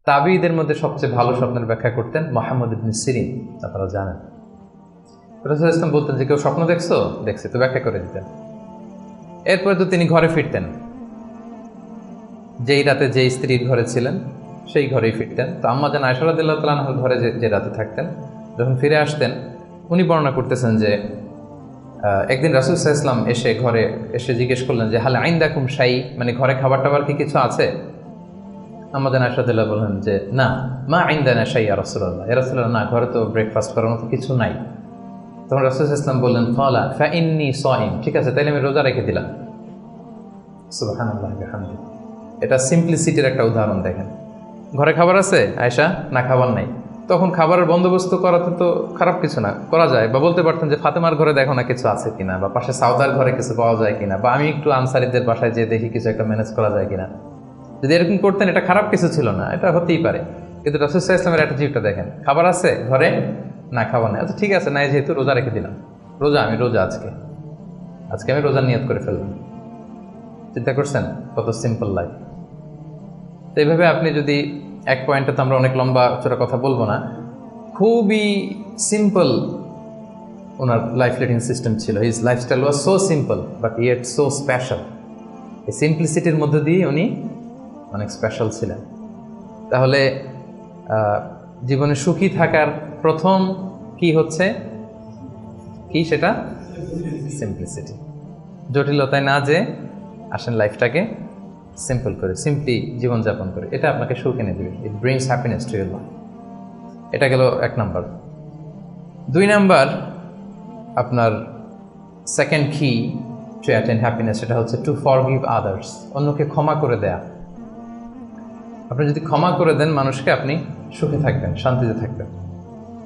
তাবিঈদের মধ্যে সবচেয়ে ভালো স্বপ্নের ব্যাখ্যা করতেন মুহাম্মদ ইবনে সিরিন, আপনারা জানেন। রাসূল ইসলাম বলতেন যে কেউ স্বপ্ন দেখছো? দেখছি, তো ব্যাখ্যা করে দিতেন। এরপরে তো তিনি ঘরে ফিরতেন, যেই রাতে যেই স্ত্রীর ঘরে ছিলেন সেই ঘরেই ফিরতেন। তো আম্মা জান আয়েশা রাদিয়াল্লাহু তাআলা আনহার ঘরে যে রাতে থাকতেন, যখন ফিরে আসতেন উনি বর্ণনা করতেছেন যে একদিন রাসূল সাল্লাল্লাহু আলাইহি ওয়াসাল্লাম এসে ঘরে এসে জিজ্ঞেস করলেন যে হাল ইনদাকুম শাই, মানে ঘরে খাবার টাবার কি কিছু আছে? আম্মা জান আয়েশা রাদিয়াল্লাহু বললেন যে না, মা ইনদানা শাই ইয়া রাসূলুল্লাহ, ইয়া রাসূলুল্লাহ, না, ঘরে তো ব্রেকফাস্ট করার মতো কিছু নাই। তখন রাসূল সাল্লাল্লাহু আলাইহি ওয়াসাল্লাম বললেন ক্বালা ফা ইন্নী সাইম, ঠিক আছে তাইলে আমি রোজা রেখে দিলাম। সুবহানাল্লাহ ওয়া বিহামদিহি। এটা সিম্পলিসিটির একটা উদাহরণ। দেখেন, ঘরে খাবার আছে আয়েশা, না খাবার নাই, তখন খাবারের বন্দোবস্ত করাতে তো খারাপ কিছু না, করা যায়। বা বলতে পারতেন যে ফাতেমার ঘরে দেখো না কিছু আছে কিনা, বা পাশে সাউদার ঘরে কিছু পাওয়া যায় কিনা, বা আমি একটু আনসারিদের বাসায় যেয়ে দেখি কিছু একটা ম্যানেজ করা যায় কিনা। যদি এরকম করতেন এটা খারাপ কিছু ছিল না, এটা হতেই পারে। কিন্তু রাসূল সাল্লাল্লাহু আলাইহি ওয়াসাল্লামের অ্যাটিটিউডটা দেখেন, খাবার আছে ঘরে, না খাবার নেই, আচ্ছা ঠিক আছে, নাই যেহেতু রোজা রেখে দিলাম, আমি রোজা আজকে আমি রোজার নিয়ত করে ফেললাম। চিন্তা করছেন কত সিম্পল লাইফ। তো এইভাবে আপনি যদি এক পয়েন্টে, তো আমরা অনেক লম্বা চোরা কথা বলবো না, খুবই সিম্পল ওনার লাইফ লিডিং সিস্টেম ছিল। His lifestyle was so simple but yet so special. এই সিম্পলিসিটির মধ্যে দিয়ে উনি অনেক স্পেশাল ছিলেন। তাহলে জীবনে সুখী থাকার প্রথম কি হচ্ছে, কি সেটা? সিম্পলিসিটি। জটিলতায় না যে আসেন লাইফটাকে সিম্পল করে, সিম্পলি জীবনযাপন করে, এটা আপনাকে সুখ এনে দেবে। ইট brings happiness to your life. এটা গেল 1 নাম্বার। 2 নাম্বার, আপনার সেকেন্ড কি টু অ্যাটেইন হ্যাপিনেস, সেটা হচ্ছে টু ফরগিভ আদার্স, অন্যকে ক্ষমা করে দেয়া। আপনি যদি ক্ষমা করে দেন মানুষকে, আপনি সুখে থাকবেন, শান্তিতে থাকবেন।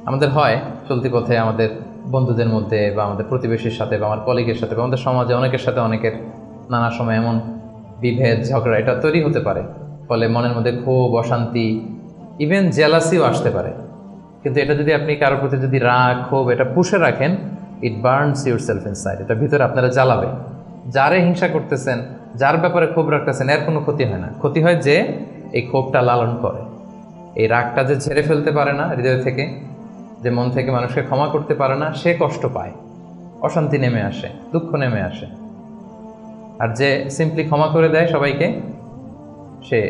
আমাদের হয় চলতি পথে আমাদের বন্ধুদের মধ্যে, বা আমাদের প্রতিবেশীর সাথে, বা আমার কলিগের সাথে, বা আমাদের সমাজে অনেকের সাথে অনেকের নানা সময় এমন বিভেদ, ঝগড়া এটা তৈরি হতে পারে, ফলে মনের মধ্যে ক্ষোভ, অশান্তি, ইভেন জেলাসিও আসতে পারে। কিন্তু এটা যদি আপনি কারোর প্রতি যদি রাগ, ক্ষোভ এটা পুষে রাখেন, ইট বার্নস ইউর সেলফ ইনসাইড, এটা ভিতরে আপনারা জ্বালাবে। যারে হিংসা করতেছেন, যার ব্যাপারে ক্ষোভ রাখতেছেন, এর কোনো ক্ষতি হয় না। ক্ষতি হয় যে এই ক্ষোভটা লালন করে, এই রাগটা যে ঝেড়ে ফেলতে পারে না হৃদয় থেকে, যে মন থেকে মানুষকে ক্ষমা করতে পারে না, সে কষ্ট পায়, অশান্তি নেমে আসে, দুঃখ নেমে আসে। আর যে সিম্পলি ক্ষমা করে দেয় সবাইকে, সে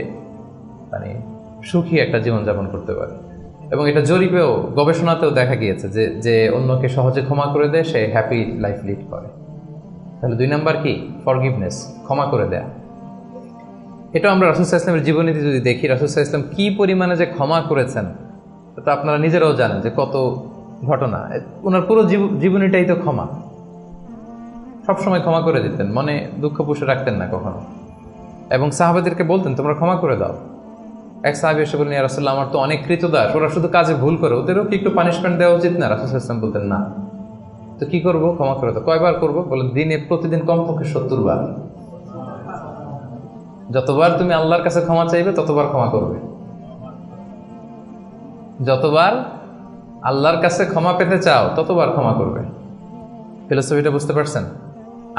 মানে সুখী একটা জীবনযাপন করতে পারে। এবং এটা জরিপেও, গবেষণাতেও দেখা গিয়েছে যে যে অন্যকে সহজে ক্ষমা করে দেয় সে হ্যাপি লাইফ লিড করে। তাহলে 2 নাম্বার কি? ফরগিভনেস, ক্ষমা করে দেয়া। এটা আমরা রাসূল সাল্লাল্লাহু আলাইহি ওয়াসাল্লামের জীবনীতে যদি দেখি, রাসূল সাল্লাল্লাহু আলাইহি ওয়াসাল্লাম কি পরিমাণে যে ক্ষমা করেছেন, তো আপনারা নিজেরাও জানেন যে কত ঘটনা। ওনার পুরো জীবনীটাই তো ক্ষমা। সবসময় ক্ষমা করে দিতেন, মনে দুঃখ পুষে রাখতেন না কখনো। এবং সাহাবাদেরকে বলতেন তোমরা ক্ষমা করে দাও। এক সাহাবী এসে বললেন, ইয়া রাসূলুল্লাহ, আমার তো অনেক কৃতদাস, ওরা শুধু কাজে ভুল করে, ওদেরও কি একটু পানিশমেন্ট দেওয়া উচিত না? রাসূল সাল্লাল্লাহু আলাইহি ওয়াসাল্লাম বলতেন না। তো কি করব? ক্ষমা করে দাও। কয়বার করবো? বলে প্রতিদিন কমপক্ষে 70 বার। যতবার তুমি আল্লাহর কাছে ক্ষমা চাইবে ততবার ক্ষমা করবে। যতবার আল্লাহর কাছে ক্ষমা পেতে চাও ততবার ক্ষমা করবে। ফিলোসফিটা বুঝতে পারছেন?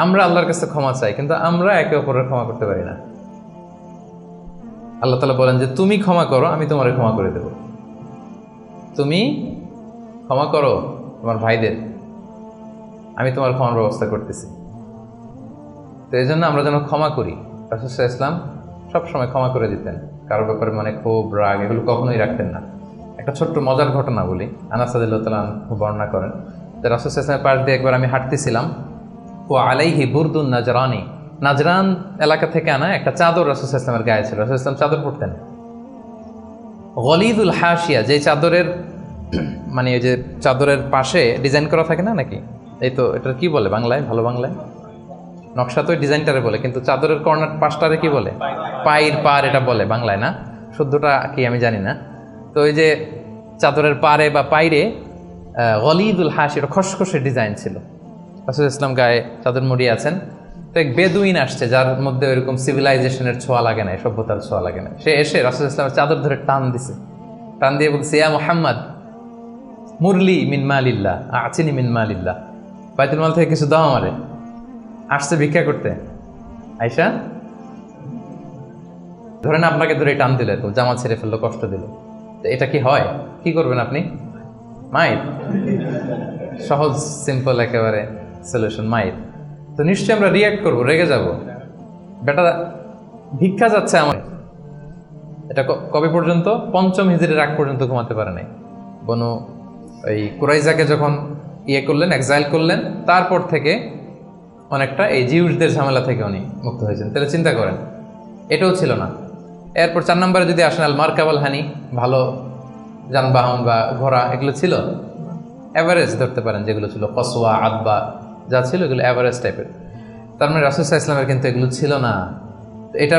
আমরা আল্লাহর কাছে ক্ষমা চাই, কিন্তু আমরা একে অপরের ক্ষমা করতে পারি না। আল্লাহ তাআলা বলেন যে তুমি ক্ষমা করো, আমি তোমারে ক্ষমা করে দেব। তুমি ক্ষমা করো তোমার ভাইদের, আমি তোমার ক্ষমার ব্যবস্থা করতেছি। তো এই জন্য আমরা যেন ক্ষমা করি। রাসূল সাল্লাল্লাহু আলাইহি ওয়াসাল্লাম সবসময় ক্ষমা করে দিতেন, কারোর ব্যাপারে মানে ক্ষোভ, রাগ এগুলো কখনোই রাখতেন না। একটা ছোট্ট মজার ঘটনা বলি। আনাস রাদিয়াল্লাহু তাআলা আনহু বর্ণনা করেন যে রাসূল সাল্লাল্লাহু আলাইহি ওয়াসাল্লামের পাশ দিয়ে একবার আমি হাঁটতেছিলাম, ও আলাইহি বুরদুন নাজরানি, নাজরান এলাকা থেকে আনা একটা চাদর রাসূল সাল্লাল্লাহু আলাইহি ওয়াসাল্লামের গায়ে ছিল। রাসূল সাল্লাল্লাহু আলাইহি ওয়াসাল্লাম চাদর পরতেন গলিদুল হাশিয়া, যে চাদরের মানে এই যে চাদরের পাশে ডিজাইন করা থাকে না নাকি, এই তো এটার কি বলে বাংলায়, ভালো বাংলায়? নকশা তো ডিজাইনটারে বলে, কিন্তু চাদরের কর্নার পাশটারে কি বলে? পায়ের পার এটা বলে বাংলায়, না শুদ্ধটা কি আমি জানি না। তো ওই যে চাদরের পারে বা পাইরে গলিদুল হাশি, এটা খসখসে ডিজাইন ছিল। রাসূল ইসলাম গায়ে চাদর মুড়িয়ে আছেন। তো এক বেদুইন আসছে, যার মধ্যে ওইরকম সিভিলাইজেশনের ছোঁয়া লাগে না, সভ্যতার ছোঁয়া লাগে না। সে এসে রাসূল ইসলামের চাদর ধরে টান দিছে, টান দিয়ে বলছে, ইয়া মুহাম্মদ মুরলি মিন মালিল্লাহ আচিনি মিন মালিল্লাহ, বাইতুল মাল থেকে কিছু দাও আমারে। আসছে ভিক্ষা করতে। আয়েশা ধরেন আপনাকে ধরে টান দিল, এরকম জামা ছেড়ে ফেললো, কষ্ট দিল, তো এটা কি হয়? কি করবেন আপনি? মাইর। সহজ সিম্পল একেবারে সলিউশন, মাইর। তো নিশ্চয়ই আমরা রিয়াক্ট করবো, রেগে যাব, বেটা ভিক্ষা যাচ্ছে আমার। এটা কবে পর্যন্ত? ৫ম হিজরির আগ পর্যন্ত ঘুমাতে পারে নাই। বনু ওই কুরাইজাকে যখন করলেন, এক্সাইল করলেন, তারপর থেকে অনেকটা এই জিউসদের ঝামেলা থেকে উনি মুক্ত হয়েছেন। তাহলে চিন্তা করেন, এটাও ছিল না। এরপর ৪ নম্বরে যদি আসেন, আল মারকাবাল হানি, ভালো যানবাহন বা ঘোড়া, এগুলো ছিল অ্যাভারেজ ধরতে পারেন, যেগুলো ছিল কসোয়া, আদবা যা ছিল এগুলো অ্যাভারেজ টাইপের। তার মানে রাসূল সাল্লাল্লাহু আলাইহি ওয়াসাল্লামের কিন্তু এগুলো ছিল না। এটা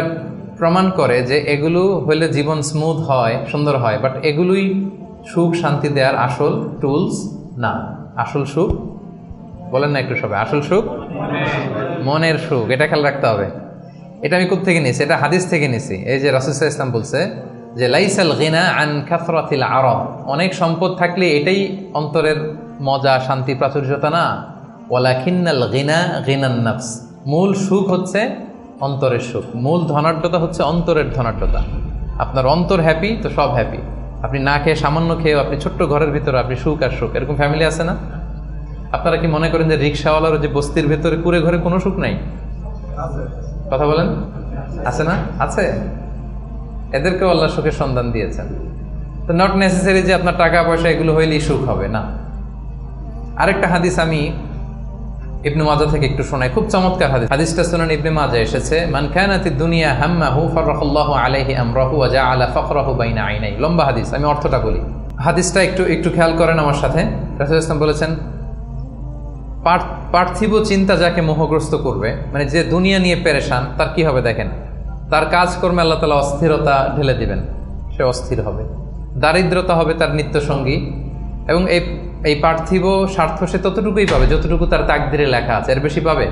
প্রমাণ করে যে এগুলো হইলে জীবন স্মুথ হয়, সুন্দর হয়, বাট এগুলোই সুখ শান্তি দেওয়ার আসল টুলস না। আসল সুখ বলেন না একটু সবাই, আসল সুখ মনের সুখ। এটা খেয়াল রাখতে হবে। এটা আমি কোত্থেকে নিয়েছি? এটা হাদিস থেকে নিয়েছি। এই যে রাসূল সাল্লাল্লাহু আলাইহি ওয়াসাল্লাম বলছে যে লাইসাল গিনা আন কাসরাতিল আরাব, অনেক সম্পদ থাকলে এটাই অন্তরের মজা, শান্তি, প্রাচুর্যতা না। ওয়ালাকিন্নাল গিনা গিনান নাফস, মূল সুখ হচ্ছে অন্তরের সুখ, মূল ধনাঢ্যতা হচ্ছে অন্তরের ধনাঢ্যতা। আপনার অন্তর হ্যাপি তো সব হ্যাপি। আপনি না খেয়ে, সামান্য খেয়েও, আপনি ছোট্ট ঘরের ভিতরে আপনি সুখ আর সুখ। এরকম ফ্যামিলি আছে না? আপনারা কি মনে করেন যে রিক্সাওয়ালার যে বস্তির ভেতরে কুড়ে ঘরে কোনো সুখ নাই? কথা বলেন, আছে না? আছে। এদেরকেও আল্লাহ সুখের সন্ধান দিয়েছেন। তো নট নেসেসারি যে আপনার টাকা পয়সা এগুলো হইলেই সুখ হবে না। আরেকটা হাদিস আমি ইবনে মাজাহ থেকে একটু শোনাই, খুব চমৎকার হাদিস। হাদিসটা সুনান ইবনে মাজাহ এসেছে, মান কানাতিদ দুনিয়া হাম্মাহু ফারাকাল্লাহু আলাইহি আমরাহু ওয়া জাআলা ফাকরাহু বাইনা আইনাই। লম্বা হাদিস, আমি অর্থটা বলি। হাদিসটা একটু খেয়াল করেন আমার সাথে। রাসূল সাল্লাল্লাহু আলাইহি ওয়াসাল্লাম বলেছেন, পার্থিব চিন্তা যাকে মোহগ্রস্ত করবে, মানে যে দুনিয়া নিয়ে পেরেশান, তার কি হবে দেখেন, তার কাজকর্মে আল্লাহ তাআলা অস্থিরতা ঢেলে দিবেন, সে অস্থির হবে। দারিদ্রতা হবে তার নিত্যসঙ্গী, এবং এই পার্থিব স্বার্থ সে ততটুকুই পাবে যতটুকু তার তাকদিরে লেখা আছে, এর বেশি পাবে?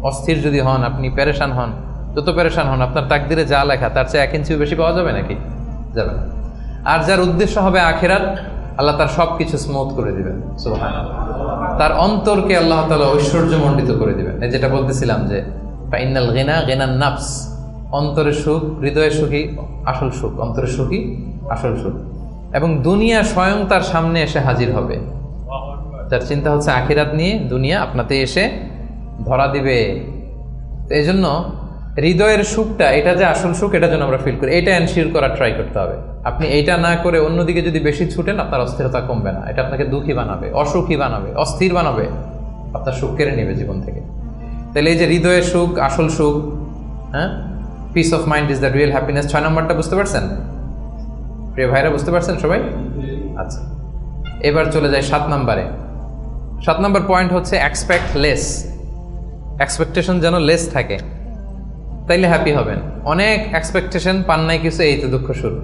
অস্থির যদি হন, আপনি পেরেশান হন, যত পেরেশান হন, আপনার তাকদিরে যা লেখা তার চেয়ে 1 ইঞ্চিও বেশি পাওয়া যাবে নাকি? যাবে না। আর যার উদ্দেশ্য হবে আখিরাত, আল্লাহ তার সব কিছু স্মুথ করে দিবেন, সুবহানাল্লাহ। তার অন্তরকে আল্লাহ তাআলা ঐশ্বর্যমণ্ডিত করে দিবেন। এই যেটা বলতেছিলাম যে ফাইনাল গিনা গিনান নাফস, অন্তরের সুখ, হৃদয়ের সুখী আসল সুখ, অন্তরের সুখী আসল সুখ। এবং দুনিয়া স্বয়ং তার সামনে এসে হাজির হবে। যার চিন্তা হচ্ছে আখিরাত নিয়ে, দুনিয়া আপনাতে এসে ধরা দিবে। তো এই জন্য হৃদয়ের সুখটা, এটা যে আসল সুখ, এটার জন্য আমরা ফিল করি, এটা এনশিওর করার ট্রাই করতে হবে। আপনি এইটা না করে অন্যদিকে যদি বেশি ছুটেন, আপনার অস্থিরতা কমবে না, এটা আপনাকে দুঃখী বানাবে, অসুখী বানাবে, অস্থির বানাবে, আপনার সুখ কেড়ে নেবে জীবন থেকে। তাহলে এই যে হৃদয়ের সুখ, আসল সুখ, হ্যাঁ, piece of mind is the real happiness. 6 নম্বরটা বুঝতে পারছেন প্রিয় ভাইরা? বুঝতে পারছেন সবাই? আচ্ছা, এবার চলে যায় 7 নম্বরে। 7 নম্বর পয়েন্ট হচ্ছে এক্সপেক্ট লেস। এক্সপেকটেশন যেন লেস থাকে, তাইলে হ্যাপি হবেন। অনেক এক্সপেকটেশন পান নাই কিছু, এই তো দুঃখ শুরু।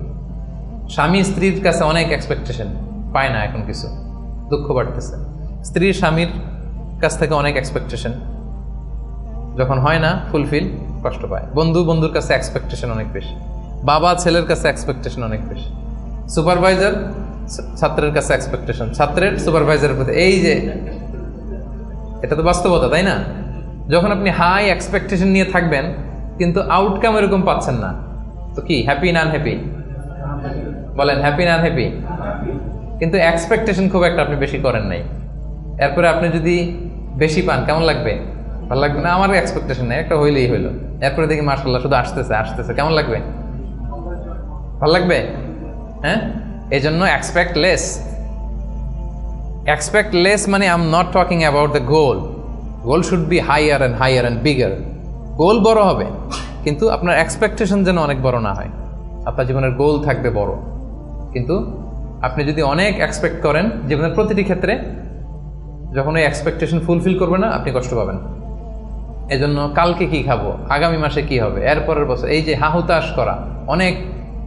স্বামী স্ত্রীর কাছে অনেক এক্সপেকটেশন, পায় না এখন কিছু, দুঃখ বাড়তেছে। স্ত্রী স্বামীর কাছ থেকে অনেক এক্সপেকটেশন, যখন হয় না ফুলফিল, কষ্ট পায়। বন্ধু বন্ধুর কাছে এক্সপেকটেশন অনেক বেশি, বাবা ছেলের কাছে এক্সপেকটেশন অনেক বেশি, সুপারভাইজার ছাত্রের কাছে এক্সপেকটেশন, ছাত্রের সুপারভাইজারের প্রতি। এই যে এটা তো বাস্তবতা, তাই না? যখন আপনি হাই এক্সপেকটেশন নিয়ে থাকবেন কিন্তু আউটকাম এরকম পাচ্ছেন না, তো কি হ্যাপি না আনহ্যাপি? বলেন, হ্যাপি না আনহ্যাপি? কিন্তু এক্সপেকটেশন খুব একটা আপনি বেশি করেন নাই, এরপরে আপনি যদি বেশি পান কেমন লাগবে? ভালো লাগবে না? আমার এক্সপেকটেশন নেই, একটা হইলেই হইলো, এরপরে দেখি মাশাআল্লাহ শুধু আসতেছে আসতেছে, কেমন লাগবে? ভালো লাগবে? হ্যাঁ, এই জন্য এক্সপেক্ট লেস। এক্সপেক্ট লেস মানে I am not talking about the goal. Goal should be higher and bigger. Goal বড় হবে, কিন্তু আপনার এক্সপেকটেশন যেন অনেক বড় না হয়। আপনার জীবনের গোল থাকবে বড়, কিন্তু আপনি যদি অনেক এক্সপেক্ট করেন জীবনের প্রতিটি ক্ষেত্রে, যখন ওই এক্সপেকটেশন ফুলফিল করবে না, আপনি কষ্ট পাবেন। এজন্য কালকে কি খাবো, আগামী মাসে কি হবে, এরপরের বছর, এই যে হাহুতাশ করা, অনেক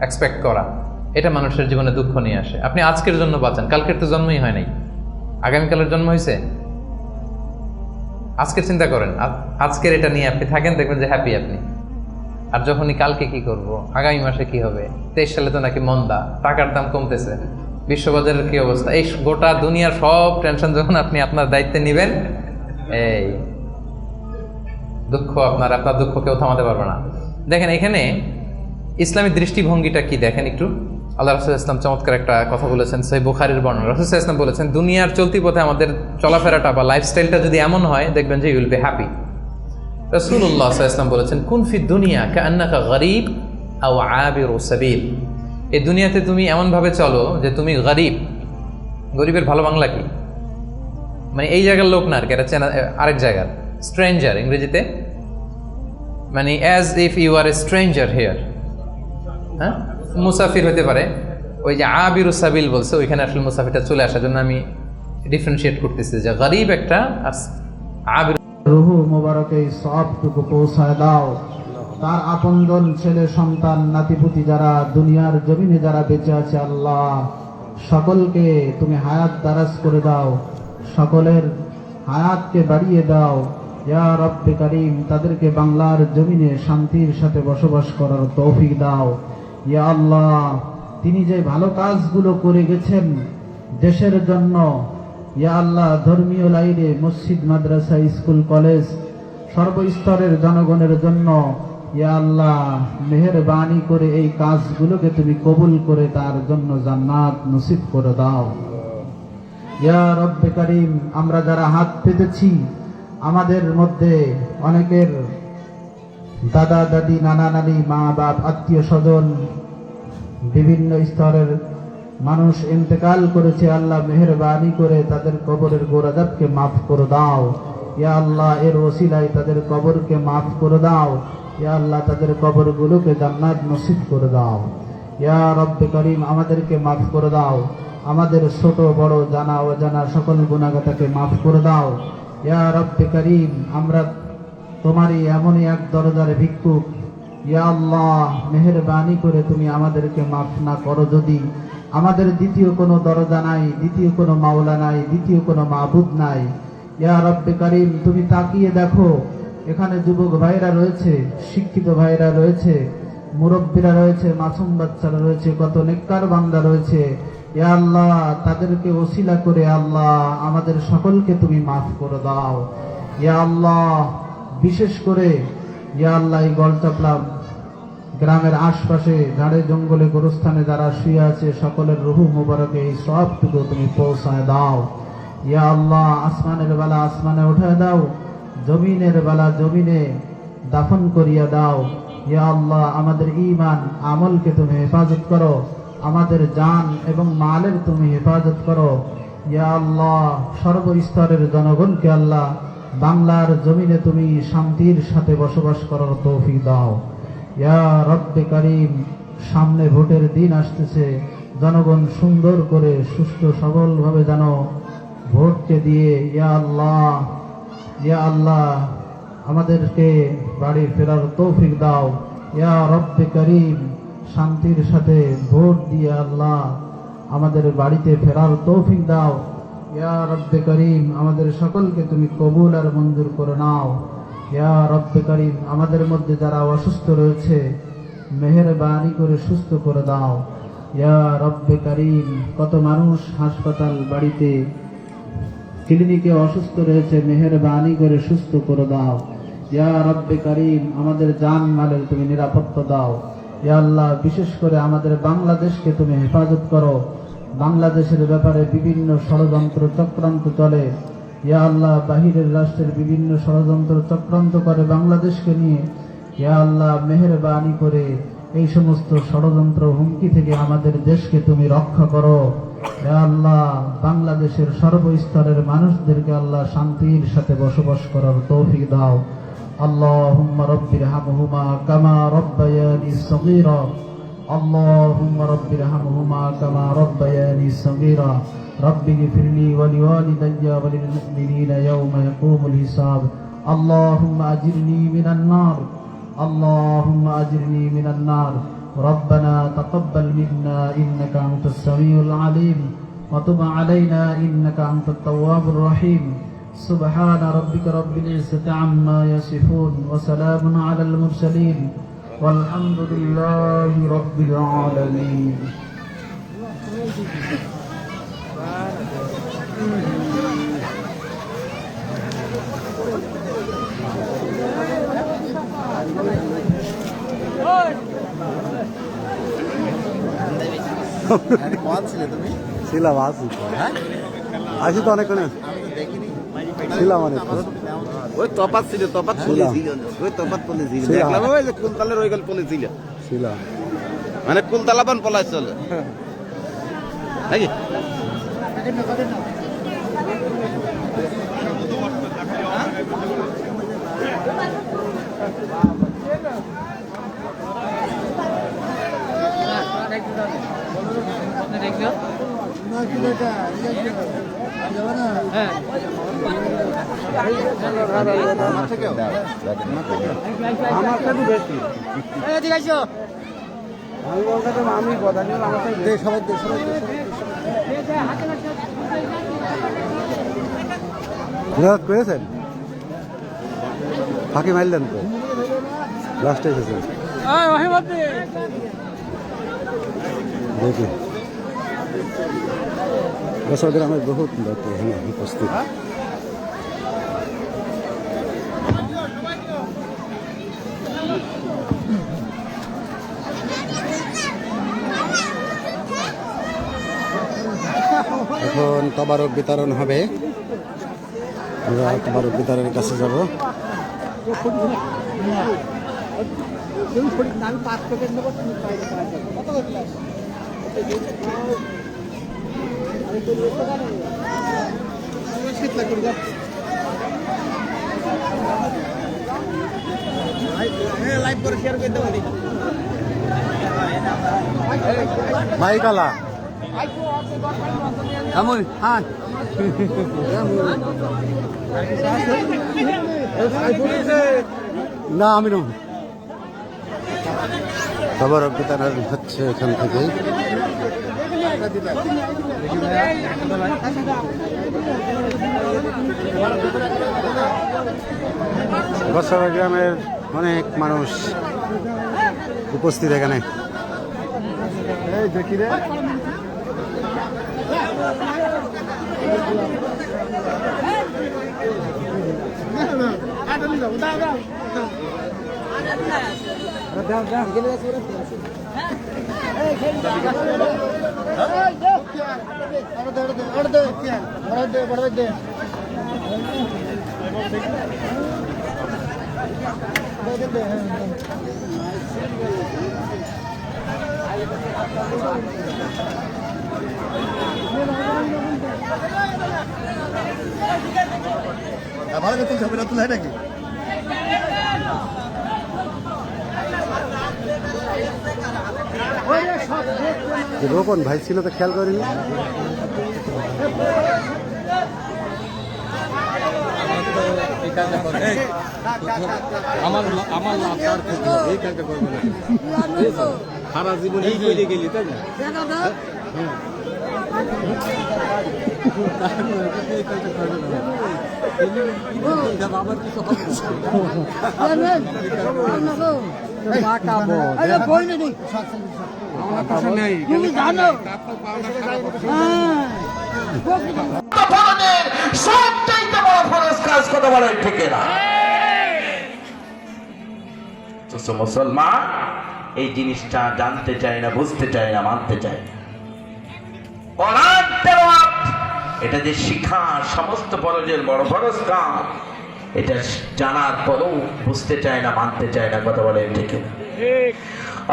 এক্সপেক্ট করা, এটা মানুষের জীবনে দুঃখ নিয়ে আসে। আপনি আজকের জন্য বাঁচান, কালকের তো জন্মই হয় নাই, আগামীকালের জন্ম হয়েছে। আজকের চিন্তা করেন, আজকের এটা নিয়ে আপনি থাকেন, দেখবেন যে হ্যাপি আপনি। আর যখনই কালকে কি করব, আগামী মাসে কি হবে, 23 সালে তো নাকি মন্দা, টাকার দাম কমতেছে, বিশ্ববাজারের কি অবস্থা, এই গোটা দুনিয়ার সব টেনশন যখন আপনি আপনার দায়িত্বে নেবেন, এই দুঃখ আপনার দুঃখ কেউ থামাতে পারবে না। দেখেন এখানে ইসলামী দৃষ্টিভঙ্গিটা কি দেখেন একটু। আল্লাহ রাসূল ইসলাম চমৎকার একটা কথা বলেছেন, সহিহ বুখারীর বর্ণনা। রাসূল ইসলাম বলেছেন, দুনিয়ার চলতি পথে আমাদের চলাফেরাটা বা লাইফস্টাইলটা যদি এমন হয়, দেখবেন যে ইউ উইল বি হ্যাপি। রাসূলুল্লাহ সাল্লাল্লাহু আলাইহি ওয়াসাল্লাম বলেছেন, কুন ফি দুনিয়া কাআন্নাকা গরীব আও আবিরু সাবিল। এই দুনিয়াতে তুমি এমনভাবে চলো যে তুমি গরীব। গরীবের ভালো বাংলা কি? মানে এই জায়গার লোক না আর কি, এটা চেনা আরেক জায়গার, স্ট্রেঞ্জার ইংরেজিতে, মানে as if you are a stranger here. হ্যাঁ, মুসাফির হতে পারে। ওই যে আবিরু সাবিল বলছে, ওইখানে আসলে মুসাফিরটা চলে আসার জন্য আমি ডিফারেন্সিয়েট করতেছি যে গরীব একটা আর আবির। রুহু মোবারকে সবটুকু পৌঁছায় দাও। তার আপনজন ছেলে সন্তান নাতিপুতি যারা দুনিয়ার জমিনে যারা বেঁচে আছে, আল্লাহ সকলকে তুমি হায়াত দারাজ করে দাও, সকলের হায়াতকে বাড়িয়ে দাও ইয়া রব্বে কারীম। তাদেরকে বাংলার জমিনে শান্তির সাথে বসবাস করার তৌফিক দাও ইয়া আল্লাহ। তিনি যে ভালো কাজগুলো করে গেছেন দেশের জন্য ইয়া আল্লাহ, ধর্মীয় লাইনে মসজিদ, মাদ্রাসা, স্কুল, কলেজ, সর্বস্তরের জনগণের জন্য ইয়া আল্লাহ মেহেরবানি করে এই কাজগুলোকে তুমি কবুল করে তার জন্য জান্নাত নসিব করে দাও ইয়া রব্বে কারীম। আমরা যারা হাত পেতেছি, আমাদের মধ্যে অনেকের দাদা দাদি, নানা নানি, মা বাপ, আত্মীয় স্বজন, বিভিন্ন স্তরের মানুষ ইন্তেকাল করেছে। আল্লাহ মেহেরবানি করে তাদের কবরের গোরাজাবকে মাফ করে দাও ইয়া আল্লাহ। এর ওসিলায় তাদের কবরকে মাফ করে দাও ইয়া আল্লাহ। তাদের কবরগুলোকে জান্নাত নসিব করে দাও ইয়া রব্বে কারীম। আমাদেরকে মাফ করে দাও, আমাদের ছোট বড় জানা অজানা সকল গুনাহগাতাকে মাফ করে দাও ইয়া রব্বে কারীম। আমরা তোমারই এমনই এক দরজার ভিক্ষুক ইয়া আল্লাহ, মেহেরবানি করে তুমি আমাদেরকে মাফ না করো যদি আমাদের দ্বিতীয় কোনো দরজা নাই, দ্বিতীয় কোনো মাওলা নাই, দ্বিতীয় কোনো মাবুদ নাই ইয়া রব্বে কারীম। তুমি তাকিয়ে দেখো, এখানে যুবক ভাইরা রয়েছে, শিক্ষিত ভাইরা রয়েছে, মুরব্বীরা রয়েছে, মাসুম বাচ্চারা রয়েছে, কত নেককার বান্দা রয়েছে ইয়া আল্লাহ। তাদেরকে ওসিলা করে আল্লাহ আমাদের সকলকে তুমি মাফ করে দাও ইয়া আল্লাহ। বিশেষ করে ইয়া আল্লাহ এই গলচাপলা গ্রামের আশপাশে ঝাড়ে জঙ্গলে গোরস্থানে যারা শুয়ে আছে, সকলের রুহু মুবারকে এই সবটুকু তুমি পৌঁছায় দাও ইয়া আল্লাহ। আসমানের বেলা আসমানে উঠায় দাও, জমিনের বেলা জমিনে দাফন করিয়া দাও ইয়া আল্লাহ। আমাদের ঈমান আমলকে তুমি হেফাজত করো, আমাদের জান এবং মালের তুমি হেফাজত করো ইয়া আল্লাহ। সর্বস্তরের জনগণকে আল্লাহ বাংলার জমিনে তুমি শান্তির সাথে বসবাস করার তৌফিক দাও ইয়া রব্বে কারীম। সামনে ভোটের দিন আসতেছে, জনগণ সুন্দর করে সুষ্ঠু সবলভাবে যেন ভোটকে দিয়ে ইয়া আল্লাহ, ইয়া আল্লাহ আমাদেরকে বাড়ি ফেরার তৌফিক দাও ইয়া রব্বে কারীম। শান্তির সাথে ভোট দিয়ে আল্লাহ আমাদের বাড়িতে ফেরার তৌফিক দাও ইয়া রব্বে কারীম। আমাদের সকলকে তুমি কবুল আর মঞ্জুর করে নাও ইয়া রব্বে কারীম। আমাদের মধ্যে যারা অসুস্থ রয়েছে, মেহেরবানি করে সুস্থ করে দাও ইয়া রব্বে কারীম। কত মানুষ হাসপাতাল, বাড়িতে, ক্লিনিকে অসুস্থ রয়েছে, মেহেরবানি করে সুস্থ করে দাও ইয়া রব্বে কারীম। আমাদের জান মালের তুমি নিরাপত্তা দাও ইয়া আল্লাহ। বিশেষ করে আমাদের বাংলাদেশকে তুমি হেফাজত করো। বাংলাদেশের ব্যাপারে বিভিন্ন ষড়যন্ত্র চক্রান্ত চলে ইয়া আল্লাহ। বাহিরের রাষ্ট্রের বিভিন্ন ষড়যন্ত্র চক্রান্ত করে বাংলাদেশকে নিয়ে ইয়া আল্লাহ। মেহেরবানি করে এই সমস্ত ষড়যন্ত্র হুমকি থেকে আমাদের দেশকে তুমি রক্ষা করো ইয়া আল্লাহ। বাংলাদেশের সর্বস্তরের মানুষদেরকে আল্লাহ শান্তির সাথে বসবাস করার তৌফিক দাও। আল্লাহুম্মা রাব্বিরহামহুমা কামা রাব্বায়ানি সগীরা। اللهم رب ارحمهما كما ربياني صغيرا رب اغفر لي ولوالدي وللمؤمنين يوم يقوم الحساب اللهم اجرني من النار اللهم اجرني من النار ربنا تقبل منا انك انت السميع العليم وتب علينا انك انت التواب الرحيم سبحان ربك رب العزة عما يصفون وسلام على المرسلين والحمد لله رب العالمين. Hey! ছিলাম আছি আসি তো অনেকক্ষণ ছিলাম অনেক ওই তফাত ছিল, তফাত ছিলাম। ওই তফাত পলে ছিল, ছিলাম। দেখলাম ওই যে কুলতালের ওই গল পলে ছিল, ছিলাম মানে কুলতালাবান পলাই চলে নাকি? আমি কথা সবাই করেছেন ফাঁকি মারলেন তো লাস্টে এসেছেন দেখি বছর গ্রামের বহুত লোক এখানে উপস্থিত এখন তবারক বিতরণ হবে আমরা তবারক বিতরণের কাছে যাব ভাই কালা আমুল হ্যাঁ না আমি নয় তবারক বিতরণ হচ্ছে এখান থেকে বছর গ্রামের অনেক মানুষ উপস্থিত এখানে দেখি রে ভালো বেতন ছবি তুলে হয় নাকি রোপন ভাই ছিল তো খেয়াল করিনি আমার লাভ আর ক্ষতি হবে, এই কাজটা করবো না সারা জীবন এই করে গেলি তাই না? আমার কিছু হবে সবচাইতে বড় ফরজ কাজ কথা বলে ঠিক না? তো মুসলমান এই জিনিসটা জানতে চায় না, বুঝতে চায় না, মানতে চায় না। কোরআন তেলাওয়াত এটা যে শিখা সমস্ত ফরজের বড় ফরজ কাজ, এটা জানার পরেও বুঝতে চায় না, মানতে চায় না, কথা বলে ঠিক না?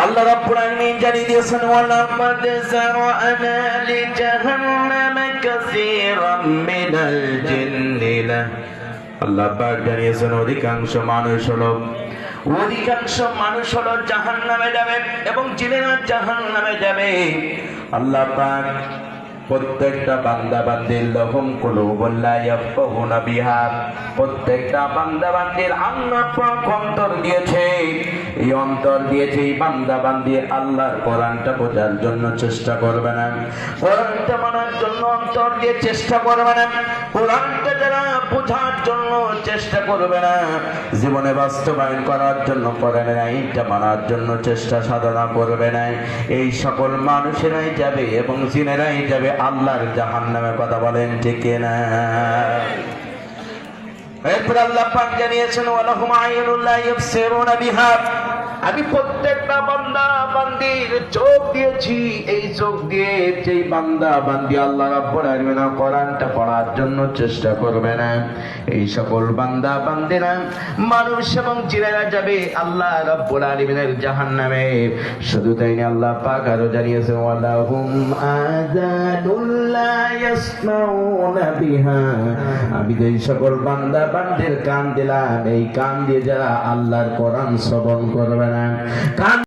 আল্লাহ রাব্বুল আলামিন জানিয়ে দিয়েছেন ওয়ালাকাদ যারা'না লিজাহান্নামা কাসীরাম মিনাল জিন্নি আল্লাহ পাক জানিয়েছেন অধিকাংশ মানুষ হলো জাহান্নামে যাবে এবং জিনেরা জাহান্নামে যাবে। আল্লাহ পাক প্রত্যেকটা বান্দা বান্দির লহুম কুলুবুন লা ইয়াফকাহুনা বিহা, প্রত্যেকটা বান্দা বান্দির অন্তর দিয়েছে। এই অন্তর দিয়েছে এই বান্দা বান্দি আল্লাহর কোরআনটা বোঝার জন্য চেষ্টা করবে না, কোরআনটা মানার জন্য অন্তর দিয়ে চেষ্টা করবে না, কোরআনটা যারা বোঝার জন্য চেষ্টা করবে না, জীবনে বাস্তবায়ন করার জন্য কোরআনের আইনটা মানার জন্য চেষ্টা সাধনা করবে না, এই সকল মানুষেরাই যাবে এবং জিনেরাই যাবে আল্লাহর জাহান্নামে। কথা বলেন ঠিক না? এরপর আল্লাহ পাক জানিয়েছেন ওয়ালাহুম আইনুন লা ইবসিরুনা বিহা, আমি প্রত্যেকটা বান্দা বান্দির চোখ দিয়েছি, এই চোখ দিয়ে যেই বান্দা বান্দি আল্লাহ রাব্বুল আলামিন কোরআনটা পড়ার জন্য চেষ্টা করবে না, এই সকল বান্দা বান্দিরা মানুষ এবং জিনেরা যাবে আল্লাহ রাব্বুল আলামিনের জাহান্নামে। শুধু তাই না, আল্লাহ পাক আরো জানিয়েছেন ওয়ালাহুম আযানুল লা ইয়াসমাউনা বিহা, আমি যেই সকল বান্দা বান্দির কান দিলাম, এই কান দিয়ে যারা আল্লাহর কোরআন শ্রবণ করবে না, কান